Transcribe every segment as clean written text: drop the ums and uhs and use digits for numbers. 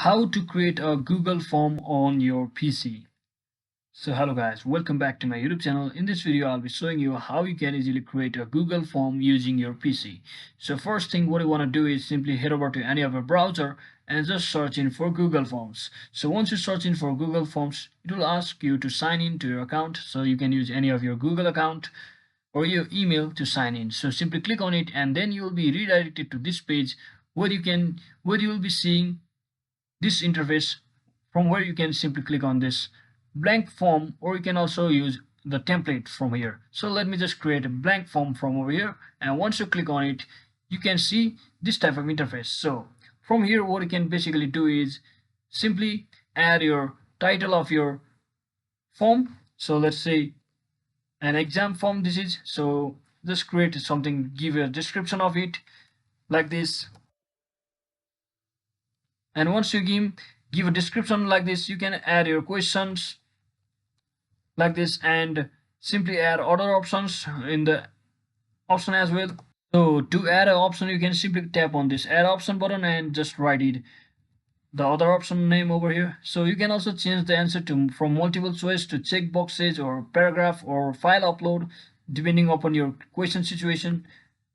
How to create a Google form on your PC. So hello guys, welcome back to my YouTube channel. In this video I'll be showing you how you can easily create a Google form using your PC. So first thing what you want to do is simply head over to any of your browser and just search in for Google Forms. So once you search in for Google Forms, it will ask you to sign in to your account. So you can use any of your Google account or your email to sign in. So simply click on it and then you will be redirected to this page where you will be seeing this interface from where you can simply click on this blank form, or you can also use the template from here. So let me just create a blank form from over here, and once you click on it you can see this type of interface. So from here what you can basically do is simply add your title of your form. So let's say an exam form this is, so just create something, give a description of it like this. And once you give a description like this, you can add your questions like this and simply add other options in the option as well. So to add an option you can simply tap on this add option button and just write it the other option name over here. So you can also change the answer to from multiple choice to check boxes or paragraph or file upload depending upon your question situation.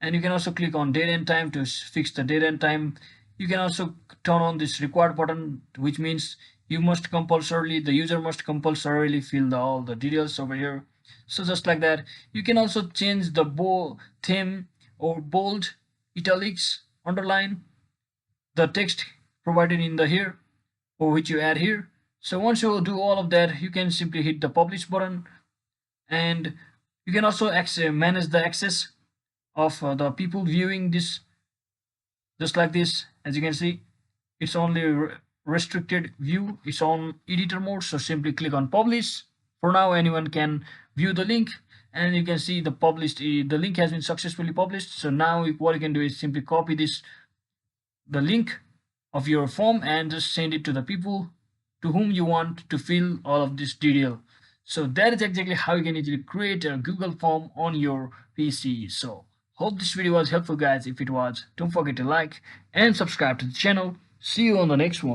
And you can also click on date and time to fix the date and time. You can also turn on this required button, which means the user must compulsorily fill all the details over here. So just like that, you can also change the theme or bold, italics, underline the text provided in the here, or which you add here. So once you do all of that, you can simply hit the publish button, and you can also manage the access of the people viewing this, just like this. As you can see, it's only restricted view, it's on editor mode. So simply click on publish. For now anyone can view the link, and you can see the link has been successfully published. So now what you can do is simply copy the link of your form and just send it to the people to whom you want to fill all of this detail. So that is exactly how you can easily create a Google form on your PC. So hope this video was helpful guys. If it was, don't forget to like and subscribe to the channel. See you on the next one.